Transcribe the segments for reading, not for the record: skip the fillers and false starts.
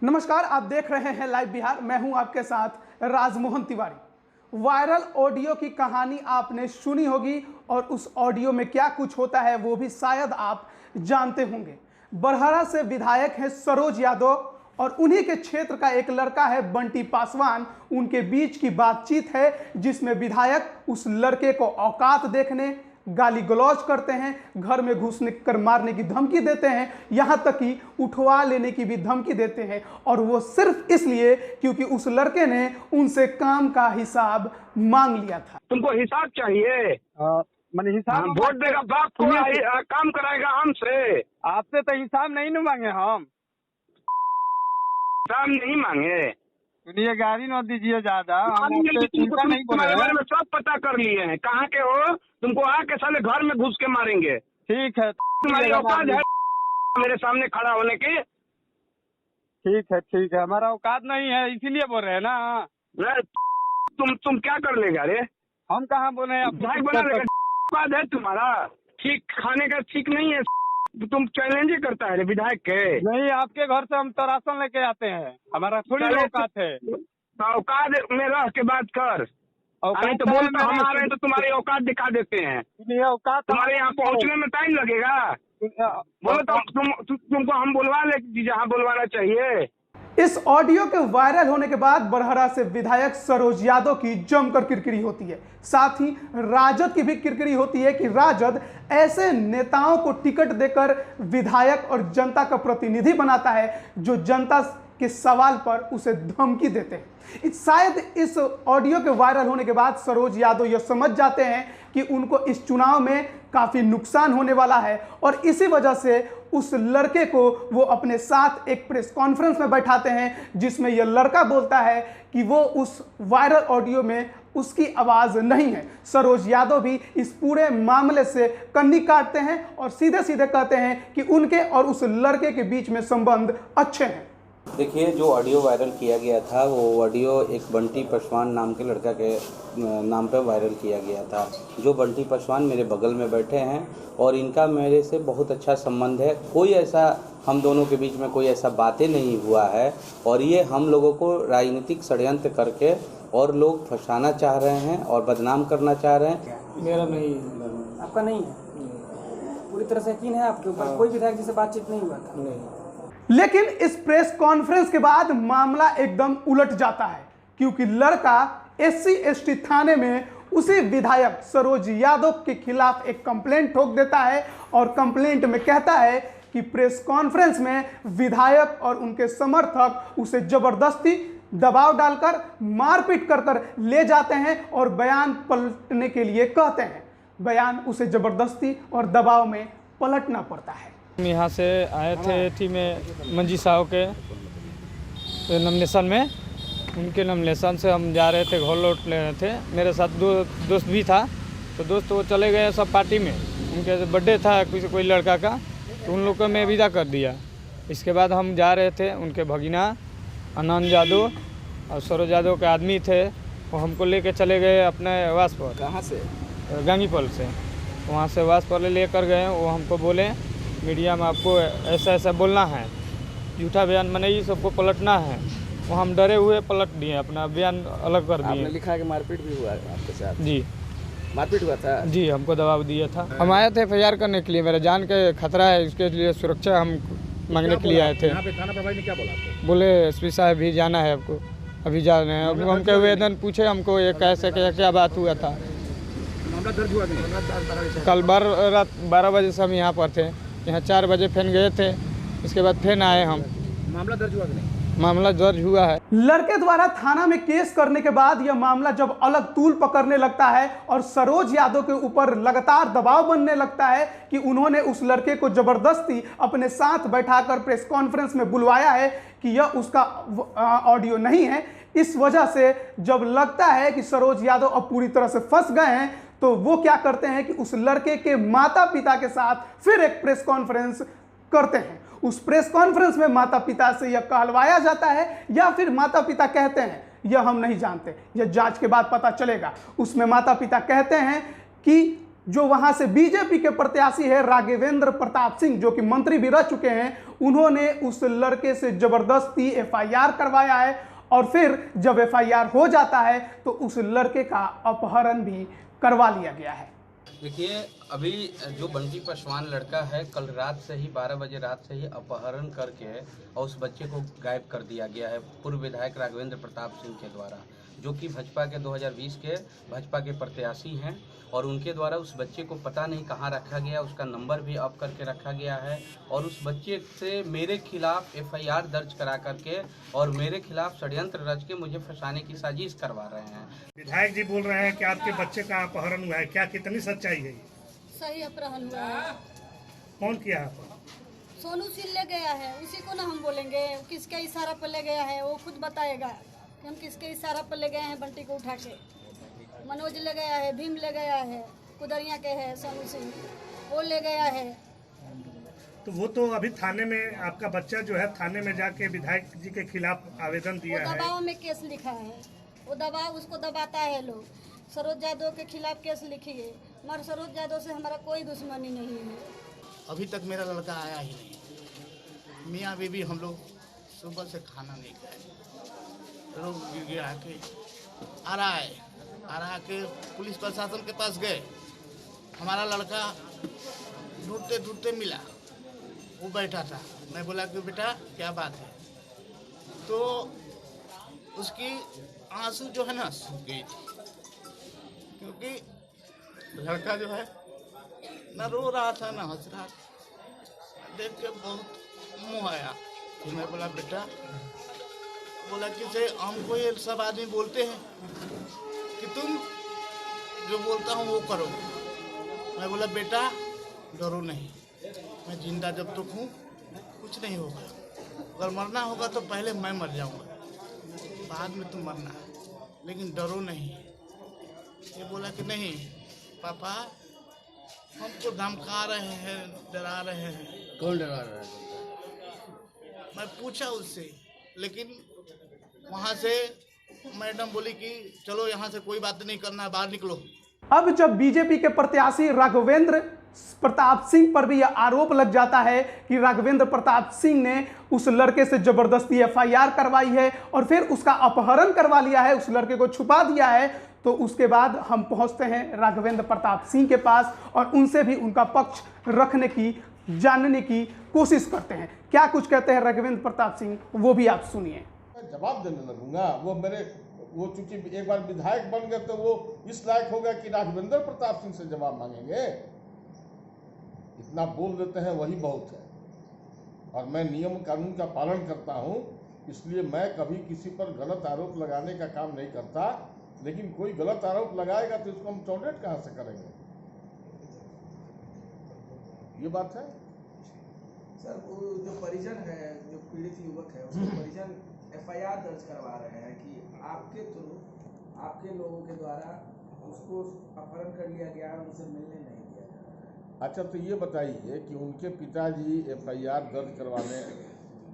नमस्कार, आप देख रहे हैं लाइव बिहार। मैं हूं आपके साथ राजमोहन तिवारी। वायरल ऑडियो की कहानी आपने सुनी होगी और उस ऑडियो में क्या कुछ होता है वो भी शायद आप जानते होंगे। बरहरा से विधायक हैं सरोज यादव और उन्हीं के क्षेत्र का एक लड़का है बंटी पासवान। उनके बीच की बातचीत है जिसमें विधायक उस लड़के को औकात देखने, गाली गलौज करते हैं, घर में घुसने कर मारने की धमकी देते हैं, यहां तक कि उठवा लेने की भी धमकी देते हैं। और वो सिर्फ इसलिए क्योंकि उस लड़के ने उनसे काम का हिसाब मांग लिया था। तुमको हिसाब चाहिए? मैंने हिसाब वोट देगा बाप को, काम कराएगा हमसे। आपसे तो हिसाब नहीं न मांगे हम। हिसाब नहीं मांगे। सुनिए, गाड़ी न दीजिए ज्यादा। हम आपसे चिंता नहीं बोल तुम्हारे रहे बारे में सब पता कर लिए हैं, कहाँ के हो, तुमको आके साले घर में घुस के मारेंगे। ठीक है, तुम्हारी औकात है मेरे सामने खड़ा होने की? ठीक है, हमारा औकात नहीं है इसीलिए बोल रहे हैं ना। तुम क्या कर लेगा रे? हम कहाँ बोले हैं भाई बना लेगा? औकात है तुम्हारा? ठीक खाने का ठीक नहीं है। तुम चैलेंज ही करता है विधायक के। नहीं, आपके घर से हम तो राशन लेके आते हैं, हमारा थोड़ी औकात है। औकात में रह के बात कर। अरे तो बोलता हम आ रहे हैं तो तुम्हारी औकात दिखा देते हैं। औकात तुम्हारे यहाँ पहुँचने में टाइम लगेगा। बोलो तो तुमको हम बुलवा ले जहाँ बुलवाना चाहिए। इस ऑडियो के वायरल होने के बाद बरहरा से विधायक सरोज यादव की जमकर किरकिरी होती है। साथ ही राजद की भी किरकिरी होती है कि राजद ऐसे नेताओं को टिकट देकर विधायक और जनता का प्रतिनिधि बनाता है जो जनता के सवाल पर उसे धमकी देते हैं। शायद इस ऑडियो के वायरल होने के बाद सरोज यादव यह समझ जाते हैं कि उनको इस चुनाव में काफी नुकसान होने वाला है और इसी वजह से उस लड़के को वो अपने साथ एक प्रेस कॉन्फ्रेंस में बैठाते हैं जिसमें यह लड़का बोलता है कि वो उस वायरल ऑडियो में उसकी आवाज नहीं है। सरोज यादव भी इस पूरे मामले से कन्नी काटते हैं और सीधे सीधे कहते हैं कि उनके और उस लड़के के बीच में संबंध अच्छे हैं। देखिए, जो ऑडियो वायरल किया गया था वो ऑडियो एक बंटी पासवान नाम के लड़का के नाम पर वायरल किया गया था। जो बंटी पासवान मेरे बगल में बैठे हैं और इनका मेरे से बहुत अच्छा संबंध है। कोई ऐसा हम दोनों के बीच में कोई ऐसा बातें नहीं हुआ है और ये हम लोगों को राजनीतिक षड्यंत्र करके और लोग फंसाना चाह रहे हैं और बदनाम करना चाह रहे हैं। मेरा नहीं, आपका नहीं है? पूरी तरह से यकीन है आपके ऊपर? कोई विधायक जी से बातचीत नहीं हुआ था? नहीं। लेकिन इस प्रेस कॉन्फ्रेंस के बाद मामला एकदम उलट जाता है क्योंकि लड़का SC/ST थाने में उसी विधायक सरोज यादव के खिलाफ एक कंप्लेंट ठोक देता है और कंप्लेंट में कहता है कि प्रेस कॉन्फ्रेंस में विधायक और उनके समर्थक उसे जबरदस्ती दबाव डालकर मारपीट कर ले जाते हैं और बयान पलटने के लिए कहते हैं। बयान उसे जबरदस्ती और दबाव में पलटना पड़ता है। यहाँ से आए थे टीम में मंजी साहब के नॉमिनेशन में। उनके नॉमिनेशन से हम जा रहे थे, घर लौट ले रहे थे। मेरे साथ दो दोस्त भी था, तो दोस्त वो चले गए सब पार्टी में। उनके बर्थडे था कोई लड़का का, तो उन लोग को मैं विदा कर दिया। इसके बाद हम जा रहे थे, उनके भगीना आनंद यादव और सरोज यादव के आदमी थे, वो हमको लेके चले गए अपने आवास पर। कहाँ से? गांगीपल से। वहाँ से आवास पर लेकर गए। वो हमको बोले मीडिया में आपको ऐसा ऐसा बोलना है, झूठा बयान बनाइए, सबको पलटना है। वो हम डरे हुए पलट दिए, अपना बयान अलग कर दिए। आपने लिखा है कि मारपीट भी हुआ है आपके साथ? जी, मारपीट हुआ था? जी, हमको दबाव दिया था। हम आए थे FIR करने के लिए, मेरे जान के खतरा है, इसके लिए सुरक्षा हम मांगने के लिए आए थे। यहाँ पे थाना प्रभारी ने क्या बोला आपको? बोले SP साहब भी जाना है आपको, अभी जाना है। अब हमके वेदन पूछे हमको ये कैसे क्या बात हुआ था। मामला दर्ज हुआ नहीं? कल रात 12 बजे से हम यहाँ पर थे, यहाँ 4 बजे फिर गए थे, इसके बाद फिर आए हम। मामला दर्ज हुआ कि नहीं? मामला दर्ज हुआ है। लड़के द्वारा थाना में केस करने के बाद यह मामला जब अलग तूल पकड़ने लगता है और सरोज यादव के ऊपर लगातार दबाव बनने लगता है कि उन्होंने उस लड़के को जबरदस्ती अपने साथ बैठाकर प्रेस कॉन्फ्रेंस में बुलवाया है कि यह उसका ऑडियो नहीं है। इस वजह से जब लगता है कि सरोज यादव अब पूरी तरह से फंस गए हैं तो वो क्या करते हैं कि उस लड़के के माता पिता के साथ फिर एक प्रेस कॉन्फ्रेंस करते हैं। उस प्रेस कॉन्फ्रेंस में माता पिता से यह कहलवाया जाता है या फिर माता पिता कहते हैं, यह हम नहीं जानते, यह जांच के बाद पता चलेगा। उसमें माता पिता कहते हैं कि जो वहां से बीजेपी के प्रत्याशी है राघवेंद्र प्रताप सिंह, जो कि मंत्री भी रह चुके हैं, उन्होंने उस लड़के से जबरदस्ती एफआईआर करवाया है और फिर जब एफआईआर हो जाता है तो उस लड़के का अपहरण भी करवा लिया गया है। देखिए, अभी जो बंटी पासवान लड़का है, कल रात से ही 12 बजे रात से ही अपहरण करके और उस बच्चे को गायब कर दिया गया है पूर्व विधायक राघवेंद्र प्रताप सिंह के द्वारा, जो कि भाजपा के 2020 के भाजपा के प्रत्याशी हैं। और उनके द्वारा उस बच्चे को पता नहीं कहाँ रखा गया, उसका नंबर भी ऑफ करके रखा गया है और उस बच्चे से मेरे खिलाफ एफआईआर दर्ज करा करके और मेरे खिलाफ षड्यंत्र रच के मुझे फंसाने की साजिश करवा रहे हैं। विधायक जी बोल रहे हैं कि आपके बच्चे का अपहरण हुआ है, क्या कितनी सच्चाई है? सही अपहरण हुआ है। कौन किया है अपहरण? सोनू सिंह ले गया है, उसी को ना हम बोलेंगे किसके इशारा पर ले गया है, वो खुद बताएगा कि हम किसके इशारा पर ले गए हैं बंटी को उठा के। मनोज ले गया है, भीम ले गया है, कुदरिया के है सोनू सिंह, वो ले गया है। तो वो तो अभी थाने में आपका बच्चा जो है थाने में जाके विधायक जी के खिलाफ आवेदन दिया है। दबाव में केस लिखा है, वो दबाव उसको दबाता है लोग। सरोज यादव के खिलाफ केस लिखिए, मगर सरोज यादव से हमारा कोई दुश्मनी नहीं है। अभी तक मेरा लड़का आया ही नहीं। मियाँ बीबी हम लोग सुबह से खाना नहीं खाए, रोग गिरा के आ रहा के पुलिस प्रशासन के पास गए। हमारा लड़का ढूंढते ढूंढते मिला, वो बैठा था। मैं बोला कि बेटा क्या बात है, तो उसकी आंसू जो है ना सूख गई थी, क्योंकि लड़का जो है ना रो रहा था ना हंस रहा था। देख के बहुत मुँह आया। फिर मैं बोला बेटा, बोला कि से हमको ये सब आदमी बोलते हैं कि तुम जो बोलता हूँ वो करो। मैं बोला बेटा डरो नहीं, मैं जिंदा जब तक हूँ कुछ नहीं होगा। अगर मरना होगा तो पहले मैं मर जाऊँगा, बाद में तुम मरना, लेकिन डरो नहीं। ये बोला कि नहीं पापा, हमको धमका रहे हैं, डरा रहे हैं। कौन डरा रहा है? मैं पूछा उससे, लेकिन वहाँ से मैडम बोली कि चलो यहाँ से कोई बात नहीं करना है, बाहर निकलो। अब जब बीजेपी के प्रत्याशी राघवेंद्र प्रताप सिंह पर भी यह आरोप लग जाता है कि राघवेंद्र प्रताप सिंह ने उस लड़के से जबरदस्ती एफआईआर करवाई है और फिर उसका अपहरण करवा लिया है, उस लड़के को छुपा दिया है, तो उसके बाद हम पहुंचते हैं राघवेंद्र प्रताप सिंह के पास और उनसे भी उनका पक्ष रखने की, जानने की कोशिश करते हैं। क्या कुछ कहते हैं राघवेंद्र प्रताप सिंह, वो भी आप सुनिए। जवाब देने लगूंगा। वो चूंकि एक बार विधायक बन गए तो वो इस लायक हो गया कि राघवेंद्र प्रताप सिंह से जवाब मांगेंगे। इतना बोल देते हैं वही बहुत है। और मैं नियम कानून का पालन करता हूं, इसलिए मैं कभी किसी पर गलत आरोप लगाने का काम नहीं करता। लेकिन कोई गलत आरोप लगाएगा तो इसको हम टॉलरेट कहां से करेंगे? ये बात है। सर, वो जो परिजन है, जो पीड़ित युवक है, उसके परिजन एफआईआर दर्ज करवा रहे हैं कि आपके थ्रू, आपके लोगों के द्वारा उसको अपहरण कर लिया गया और उसे मिलने नहीं दिया जा रहा है। अच्छा, तो ये बताइए कि उनके पिताजी एफआईआर दर्ज करवाने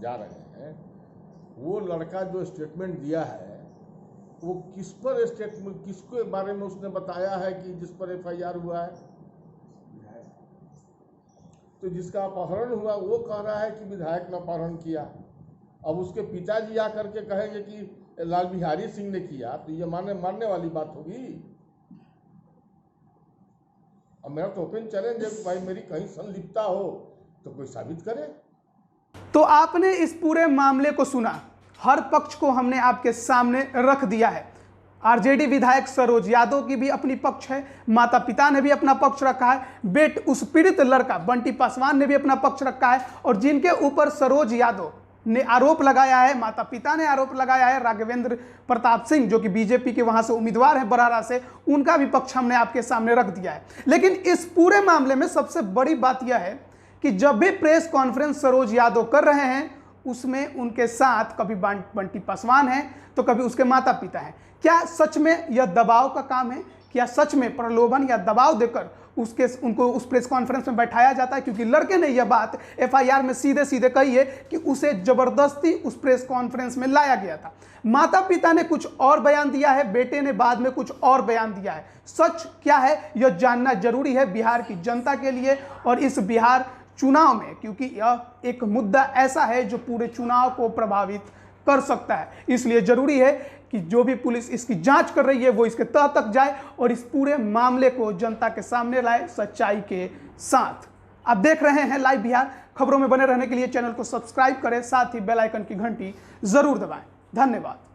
जा रहे हैं, वो लड़का जो स्टेटमेंट दिया है वो किस पर स्टेटमेंट, किसके बारे में उसने बताया है कि जिस पर एफआईआर हुआ है? तो जिसका अपहरण हुआ वो कह रहा है कि विधायक ने अपहरण किया। अब उसके पिताजी आकर के कहेंगे कि लाल बिहारी सिंह ने किया, तो ये मानने वाली बात होगी। अब मेरा तो ओपन चैलेंज है कि भाई मेरी कहीं संलिप्तता हो तो कोई साबित करे। तो आपने इस पूरे मामले को सुना, हर पक्ष को हमने आपके सामने रख दिया है। आरजेडी विधायक सरोज यादव की भी अपनी पक्ष है, माता पिता ने भी अपना पक्ष रखा है, उस पीड़ित लड़का बंटी पासवान ने भी अपना पक्ष रखा है, और जिनके ऊपर सरोज यादव ने आरोप लगाया है, माता पिता ने आरोप लगाया है, राघवेंद्र प्रताप सिंह जो कि बीजेपी के वहां से उम्मीदवार है बरारा से, उनका भी पक्ष हमने आपके सामने रख दिया है। लेकिन इस पूरे मामले में सबसे बड़ी बात यह है कि जब भी प्रेस कॉन्फ्रेंस सरोज यादव कर रहे हैं उसमें उनके साथ कभी बंटी पासवान है तो कभी उसके माता पिता हैं। क्या सच में यह दबाव का काम है? क्या सच में प्रलोभन या दबाव देकर उनको उस प्रेस कॉन्फ्रेंस में बैठाया जाता है? क्योंकि लड़के ने यह बात एफआईआर में सीधे सीधे कही है कि उसे जबरदस्ती उस प्रेस कॉन्फ्रेंस में लाया गया था। माता पिता ने कुछ और बयान दिया है, बेटे ने बाद में कुछ और बयान दिया है। सच क्या है यह जानना जरूरी है बिहार की जनता के लिए और इस बिहार चुनाव में, क्योंकि यह एक मुद्दा ऐसा है जो पूरे चुनाव को प्रभावित कर सकता है। इसलिए जरूरी है कि जो भी पुलिस इसकी जांच कर रही है वो इसके तह तक जाए और इस पूरे मामले को जनता के सामने लाए सच्चाई के साथ। आप देख रहे हैं लाइव बिहार। खबरों में बने रहने के लिए चैनल को सब्सक्राइब करें, साथ ही बेल आइकन की घंटी जरूर दबाएं। धन्यवाद।